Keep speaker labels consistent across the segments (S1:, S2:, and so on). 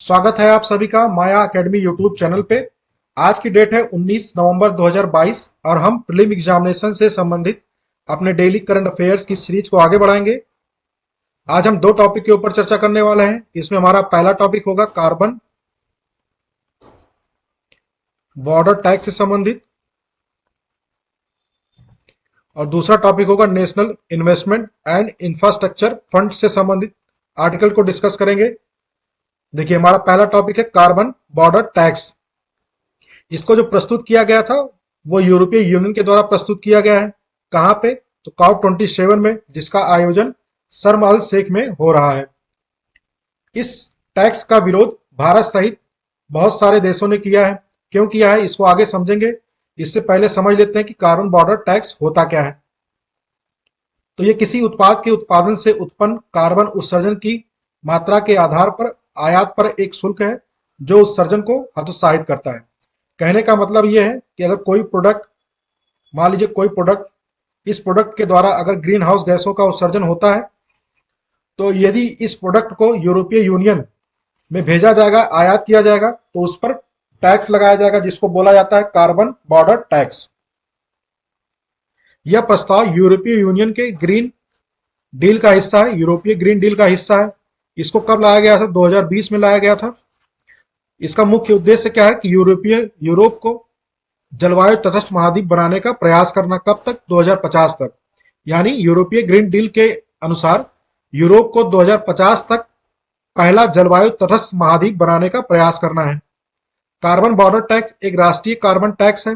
S1: स्वागत है आप सभी का माया एकेडमी यूट्यूब चैनल पे। आज की डेट है 19 नवंबर 2022 और हम प्रीलिम एग्जामिनेशन से संबंधित अपने डेली करंट अफेयर्स की सीरीज को आगे बढ़ाएंगे। आज हम दो टॉपिक के ऊपर चर्चा करने वाले हैं। इसमें हमारा पहला टॉपिक होगा कार्बन बॉर्डर टैक्स से संबंधित और दूसरा टॉपिक होगा national investment and infrastructure fund से संबंधित आर्टिकल को डिस्कस करेंगे। देखिए, हमारा पहला टॉपिक है कार्बन बॉर्डर टैक्स। इसको जो प्रस्तुत किया गया था वो यूरोपीय यूनियन के द्वारा प्रस्तुत किया गया है। कहां पे? तो COP 27 में, जिसका आयोजन शर्म अल शेख में हो रहा है। इस टैक्स का विरोध भारत सहित बहुत सारे देशों ने किया है। क्यों किया है, इसको आगे समझेंगे। इससे पहले समझ लेते हैं कि कार्बन बॉर्डर टैक्स होता क्या है। तो ये किसी उत्पाद के उत्पादन से उत्पन्न कार्बन उत्सर्जन की मात्रा के आधार पर आयात पर एक शुल्क है जो उत्सर्जन को हतोत्साहित करता है। कहने का मतलब यह है कि अगर कोई प्रोडक्ट, मान लीजिए कोई प्रोडक्ट, इस प्रोडक्ट के द्वारा अगर ग्रीन हाउस गैसों का उत्सर्जन होता है तो यदि इस प्रोडक्ट को यूरोपीय यूनियन में भेजा जाएगा, आयात किया जाएगा, तो उस पर टैक्स लगाया जाएगा जिसको बोला जाता है कार्बन बॉर्डर टैक्स। यह प्रस्ताव यूरोपीय यूनियन के ग्रीन डील का हिस्सा है, यूरोपीय ग्रीन डील का हिस्सा है। इसको कब लाया गया था? 2020 में लाया गया था। इसका मुख्य उद्देश्य क्या है कि यूरोप को जलवायु तटस्थ महाद्वीप बनाने का प्रयास करना। कब तक? 2050 तक। यानी यूरोपीय ग्रीन डील के अनुसार यूरोप को 2050 तक पहला जलवायु तटस्थ महाद्वीप बनाने का प्रयास करना है। कार्बन बॉर्डर टैक्स एक राष्ट्रीय कार्बन टैक्स है।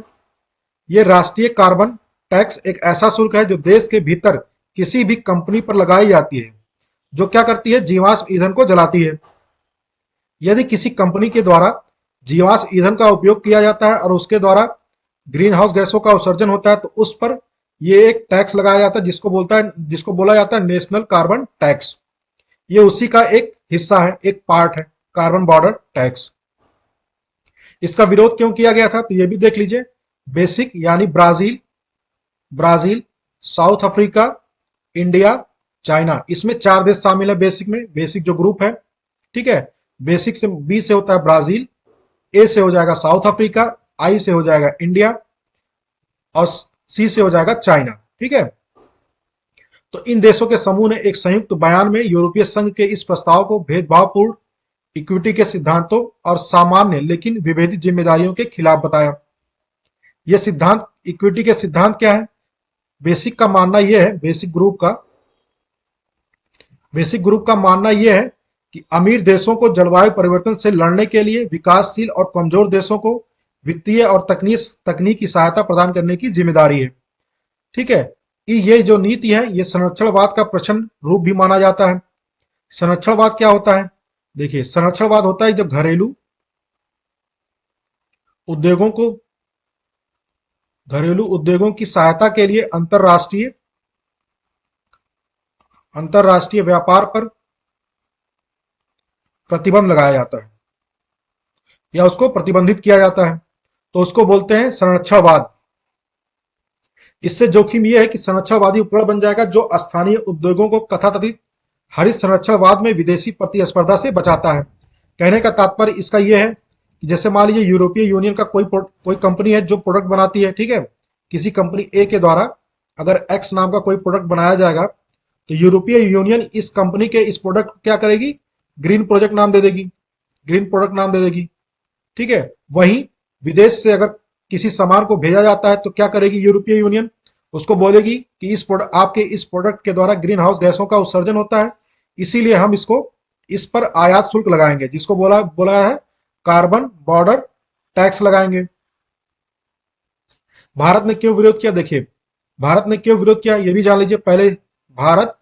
S1: यह राष्ट्रीय कार्बन टैक्स एक ऐसा शुल्क है जो देश के भीतर किसी भी कंपनी पर लगाई जाती है जो क्या करती है? जीवाश्म ईंधन को जलाती है। यदि किसी कंपनी के द्वारा जीवाश्म ईंधन का उपयोग किया जाता है और उसके द्वारा ग्रीन हाउस गैसों का उत्सर्जन होता है तो उस पर यह एक टैक्स लगाया जाता है जिसको बोला जाता है नेशनल कार्बन टैक्स। ये उसी का एक हिस्सा है, एक पार्ट है कार्बन बॉर्डर टैक्स। इसका विरोध क्यों किया गया था तो ये भी देख लीजिए। बेसिक यानी Brazil, south Africa, India, China, इसमें 4 देश शामिल है बेसिक में। बेसिक जो ग्रुप है, ठीक है। बेसिक से बी से होता है ब्राजील, ए से हो जाएगा साउथ अफ्रीका, आई से हो जाएगा इंडिया और सी से हो जाएगा चाइना, ठीक है। तो इन देशों के समूह ने एक संयुक्त बयान में यूरोपीय संघ के इस प्रस्ताव को भेदभावपूर्ण, इक्विटी के सिद्धांतों और सामान्य लेकिन विभेदित जिम्मेदारियों के खिलाफ बताया। यह सिद्धांत, इक्विटी के सिद्धांत क्या है? बेसिक का मानना यह है, बेसिक ग्रुप का मानना यह है कि अमीर देशों को जलवायु परिवर्तन से लड़ने के लिए विकासशील और कमजोर देशों को वित्तीय और तकनीकी सहायता प्रदान करने की जिम्मेदारी है, ठीक है। ये जो नीति है ये संरक्षणवाद का प्रचंड रूप भी माना जाता है। संरक्षणवाद क्या होता है? देखिए, संरक्षणवाद होता है जब घरेलू उद्योगों की सहायता के लिए अंतरराष्ट्रीय व्यापार पर प्रतिबंध लगाया जाता है या उसको प्रतिबंधित किया जाता है, तो उसको बोलते हैं संरक्षणवाद। इससे जोखिम यह है कि संरक्षणवादी उपकरण बन जाएगा जो स्थानीय उद्योगों को कथाकथित हरित संरक्षणवाद में विदेशी प्रतिस्पर्धा से बचाता है। कहने का तात्पर्य इसका यह है कि जैसे मान लीजिए यूरोपीय यूनियन का कोई कंपनी है जो प्रोडक्ट बनाती है, ठीक है। किसी कंपनी ए के द्वारा अगर एक्स नाम का कोई प्रोडक्ट बनाया जाएगा तो यूरोपीय यूनियन इस कंपनी के इस प्रोडक्ट को क्या करेगी? ग्रीन प्रोडक्ट नाम दे देगी, ठीक है। वहीं विदेश से अगर किसी सामान को भेजा जाता है तो क्या करेगी यूरोपीय यूनियन? उसको बोलेगी कि आपके इस प्रोडक्ट के द्वारा ग्रीन हाउस गैसों का उत्सर्जन होता है, इसीलिए हम इस पर आयात शुल्क लगाएंगे, जिसको बोला है कार्बन बॉर्डर टैक्स लगाएंगे। भारत ने क्यों विरोध किया? देखिए, भारत ने क्यों विरोध किया ये भी जान लीजिए। पहले, भारत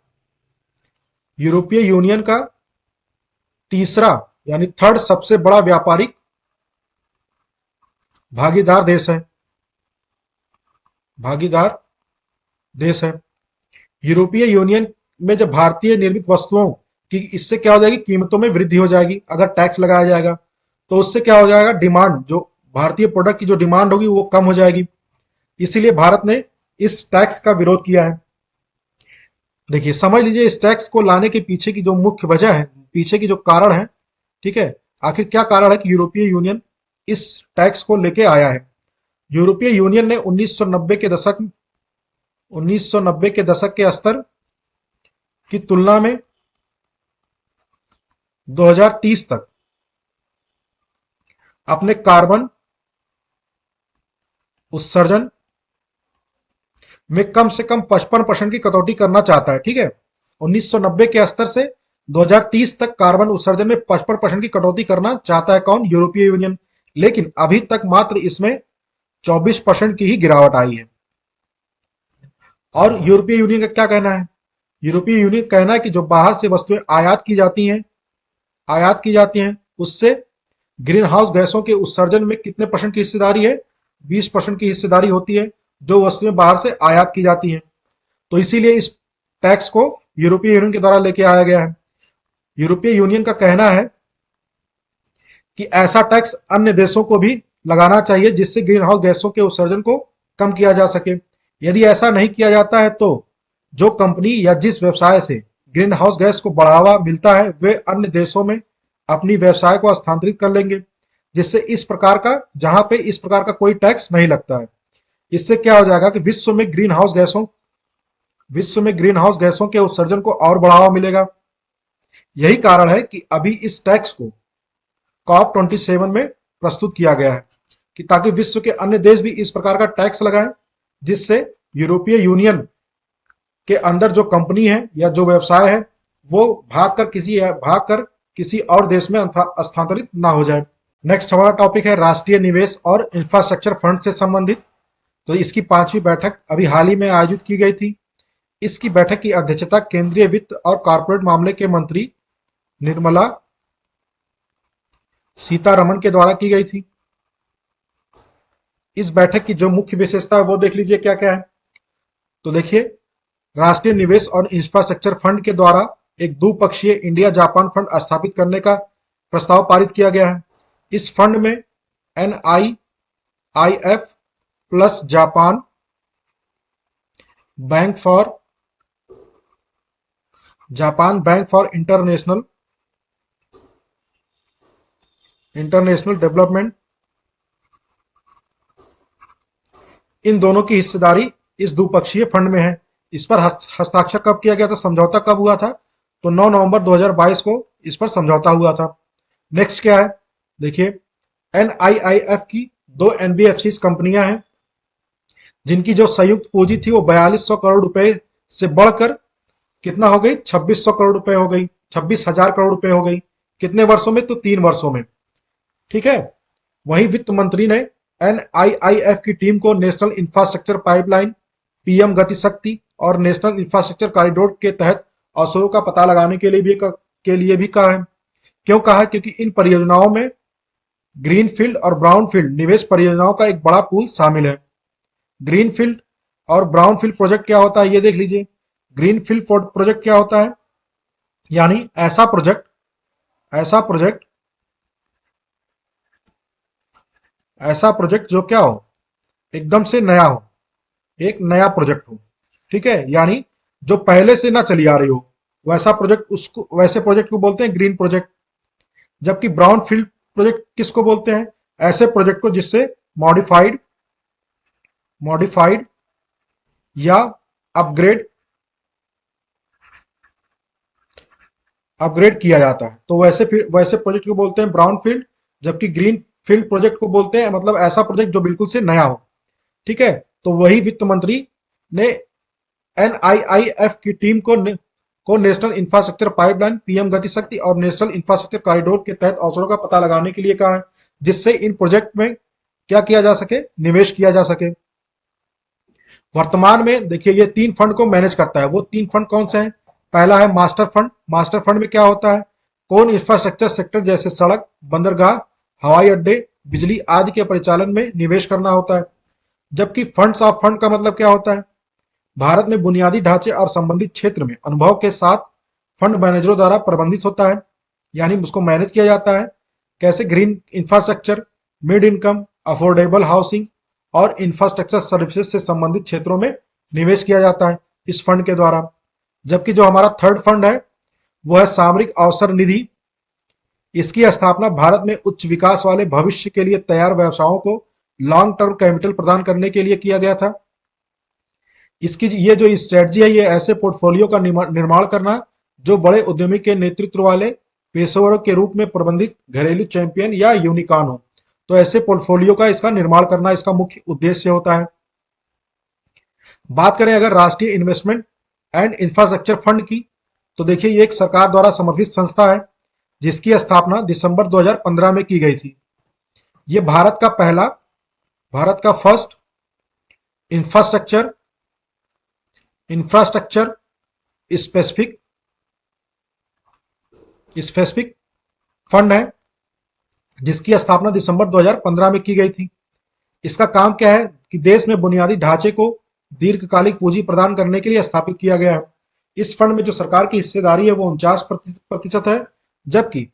S1: यूरोपीय यूनियन का तीसरा यानी थर्ड सबसे बड़ा व्यापारिक भागीदार देश है। यूरोपीय यूनियन में जब भारतीय निर्मित वस्तुओं की, इससे क्या हो जाएगी? कीमतों में वृद्धि हो जाएगी। अगर टैक्स लगाया जाएगा तो उससे क्या हो जाएगा? डिमांड, जो भारतीय प्रोडक्ट की जो डिमांड होगी वो कम हो जाएगी। इसीलिए भारत ने इस टैक्स का विरोध किया है। देखिए, समझ लीजिए इस टैक्स को लाने के पीछे की जो मुख्य वजह है, पीछे की जो कारण है, ठीक है, आखिर क्या कारण है कि यूरोपीय यूनियन इस टैक्स को लेके आया है? यूरोपीय यूनियन ने 1990 के दशक के स्तर की तुलना में 2030 तक अपने कार्बन उत्सर्जन में कम से कम 55% की कटौती करना चाहता है। ठीक है, 1990 के स्तर से 2030 तक कार्बन उत्सर्जन में 55% की कटौती करना चाहता है कौन? यूरोपीय यूनियन। लेकिन अभी तक मात्र इसमें 24% की ही गिरावट आई है। और यूरोपीय यूनियन का क्या कहना है? यूरोपीय यूनियन का कहना है कि जो बाहर से वस्तुएं आयात की जाती हैं उससे ग्रीन हाउस गैसों के उत्सर्जन में कितने परसेंट की हिस्सेदारी है? 20% की हिस्सेदारी होती है जो वस्तुएं बाहर से आयात की जाती हैं। तो इसीलिए इस टैक्स को यूरोपीय यूनियन के द्वारा लेके आया गया है। यूरोपीय यूनियन का कहना है कि ऐसा टैक्स अन्य देशों को भी लगाना चाहिए जिससे ग्रीन हाउस गैसों के उत्सर्जन को कम किया जा सके। यदि ऐसा नहीं किया जाता है तो जो कंपनी या जिस व्यवसाय से ग्रीन हाउस गैस को बढ़ावा मिलता है वे अन्य देशों में अपनी व्यवसाय को स्थानांतरित कर लेंगे, जिससे जहां पे इस प्रकार का कोई टैक्स नहीं लगता है। इससे क्या हो जाएगा कि विश्व में ग्रीन हाउस गैसों के उत्सर्जन को और बढ़ावा मिलेगा। यही कारण है कि अभी इस टैक्स को COP27 में प्रस्तुत किया गया है कि ताकि विश्व के अन्य देश भी इस प्रकार का टैक्स लगाएं, जिससे यूरोपीय यूनियन के अंदर जो कंपनी है या जो व्यवसाय है वो भागकर किसी और देश में स्थानांतरित ना हो जाए। नेक्स्ट हमारा टॉपिक है राष्ट्रीय निवेश और इंफ्रास्ट्रक्चर फंड से संबंधित। तो इसकी 5वीं बैठक अभी हाल ही में आयोजित की गई थी। इसकी बैठक की अध्यक्षता केंद्रीय वित्त और कॉर्पोरेट मामले के मंत्री निर्मला सीतारमण के द्वारा की गई थी। इस बैठक की जो मुख्य विशेषता है वो देख लीजिए क्या क्या है। तो देखिए, राष्ट्रीय निवेश और इंफ्रास्ट्रक्चर फंड के द्वारा एक द्विपक्षीय इंडिया जापान फंड स्थापित करने का प्रस्ताव पारित किया गया है। इस फंड में NIIF plus Japan Bank for International Development, इन दोनों की हिस्सेदारी इस द्विपक्षीय फंड में है। इस पर हस्ताक्षर कब किया गया था, समझौता कब हुआ था? तो 9 नवंबर 2022 को इस पर समझौता हुआ था। नेक्स्ट क्या है, देखिए, NIIF की 2 NBFCs कंपनियां हैं जिनकी जो संयुक्त पूंजी थी वो 4200 करोड़ रुपए से बढ़कर कितना हो गई? 2600 करोड़ रुपए हो गई, 26,000 करोड़ रुपए हो गई। कितने वर्षों में? तो 3 वर्षों में। ठीक है, वहीं वित्त मंत्री ने NIIF की टीम को नेशनल इंफ्रास्ट्रक्चर पाइपलाइन, PM गति शक्ति और नेशनल इंफ्रास्ट्रक्चर कॉरिडोर के तहत अवसरों का पता लगाने के लिए भी कहा है। क्यों कहा है? क्योंकि इन परियोजनाओं में ग्रीनफील्ड और ब्राउनफील्ड निवेश परियोजनाओं का एक बड़ा पूल शामिल है। ग्रीनफील्ड और ब्राउनफील्ड प्रोजेक्ट क्या होता है ये देख लीजिए। ग्रीनफील्ड प्रोजेक्ट क्या होता है? यानी ऐसा प्रोजेक्ट जो क्या हो, एकदम से नया हो, एक नया प्रोजेक्ट हो। ठीक है, यानी जो पहले से ना चली आ रही हो वैसे प्रोजेक्ट को बोलते हैं ग्रीन प्रोजेक्ट। जबकि ब्राउन फील्ड प्रोजेक्ट किसको बोलते हैं? ऐसे प्रोजेक्ट को जिससे मॉडिफाइड या अपग्रेड किया जाता है। तो वैसे प्रोजेक्ट को बोलते हैं ब्राउन फील्ड। जबकि ग्रीन फील्ड प्रोजेक्ट को बोलते हैं मतलब ऐसा प्रोजेक्ट जो बिल्कुल से नया हो। ठीक है, तो वही वित्त मंत्री ने NIIF की टीम को नेशनल इंफ्रास्ट्रक्चर पाइपलाइन, PM गति शक्ति और नेशनल इंफ्रास्ट्रक्चर कॉरिडोर के तहत अवसरों का पता लगाने के लिए कहा है, जिससे इन प्रोजेक्ट में क्या किया जा सके? निवेश किया जा सके। वर्तमान में देखिए ये 3 फंड को मैनेज करता है। वो 3 फंड कौन से हैं? पहला है मास्टर फंड। मास्टर फंड में क्या होता है? कौन इंफ्रास्ट्रक्चर सेक्टर जैसे सड़क, बंदरगाह, हवाई अड्डे, बिजली आदि के परिचालन में निवेश करना होता है। जबकि फंड्स ऑफ फंड का मतलब क्या होता है? भारत में बुनियादी ढांचे और संबंधित क्षेत्र में अनुभव के साथ फंड मैनेजरों द्वारा प्रबंधित होता है, यानी उसको मैनेज किया जाता है। कैसे? Green infrastructure, mid income, affordable housing और इंफ्रास्ट्रक्चर सर्विसेज से संबंधित क्षेत्रों में निवेश किया जाता है इस फंड के द्वारा। जबकि जो हमारा थर्ड फंड है वो है सामरिक अवसर निधि। इसकी स्थापना भारत में उच्च विकास वाले भविष्य के लिए तैयार व्यवसायों को लॉन्ग टर्म कैपिटल प्रदान करने के लिए किया गया था। इसकी ये जो स्ट्रेटजी है, ये ऐसे पोर्टफोलियो का निर्माण करना जो बड़े उद्यमी के नेतृत्व वाले पेशेवरों के रूप में प्रबंधित घरेलू चैंपियन या यूनिकॉर्न हो। तो ऐसे पोर्टफोलियो का इसका निर्माण करना इसका मुख्य उद्देश्य होता है। बात करें अगर राष्ट्रीय इन्वेस्टमेंट एंड इंफ्रास्ट्रक्चर फंड की, तो देखिए ये एक सरकार द्वारा समर्थित संस्था है जिसकी स्थापना दिसंबर 2015 में की गई थी। ये भारत का first infrastructure infrastructure specific specific fund है जिसकी स्थापना दिसंबर 2015 में की गई थी। इसका काम क्या है कि देश में बुनियादी ढांचे को दीर्घकालिक पूंजी प्रदान करने के लिए स्थापित किया गया है। इस फंड में जो सरकार की हिस्सेदारी है वो 49% है, जबकि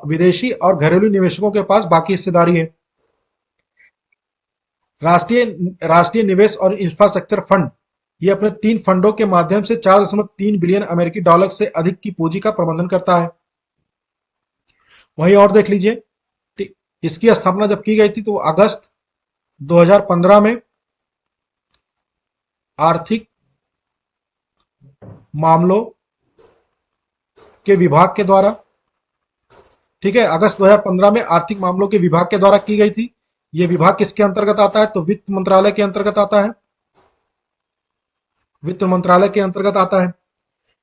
S1: विदेशी और घरेलू निवेशकों के पास बाकी हिस्सेदारी है। राष्ट्रीय निवेश और इंफ्रास्ट्रक्चर फंड ये अपने 3 फंडों के माध्यम से 4.3 बिलियन अमेरिकी डॉलर से अधिक की पूंजी का प्रबंधन करता है। वहीं और देख लीजिए, इसकी स्थापना जब की गई थी तो अगस्त 2015 में आर्थिक मामलों के विभाग के द्वारा, ठीक है, अगस्त 2015 में आर्थिक मामलों के विभाग के द्वारा की गई थी। यह विभाग किसके अंतर्गत आता है? तो वित्त मंत्रालय के अंतर्गत आता है। वित्त मंत्रालय के अंतर्गत आता है।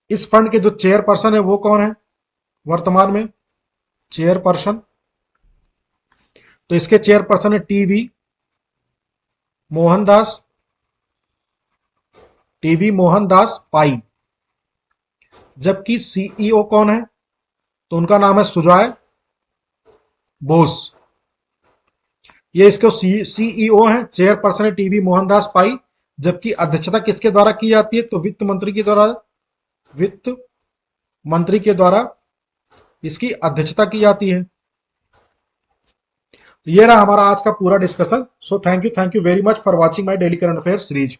S1: इस फंड के जो चेयरपर्सन है वो कौन है वर्तमान में? चेयरपर्सन, तो इसके चेयरपर्सन है टीवी मोहनदास पाई। जबकि सीईओ कौन है? तो उनका नाम है सुजॉय बोस। ये इसके सीईओ हैं। चेयरपर्सन है टीवी मोहनदास पाई। जबकि अध्यक्षता किसके द्वारा की जाती है? तो वित्त मंत्री के द्वारा इसकी अध्यक्षता की जाती है। तो ये रहा हमारा आज का पूरा discussion. So thank you very much for watching my daily current affair series.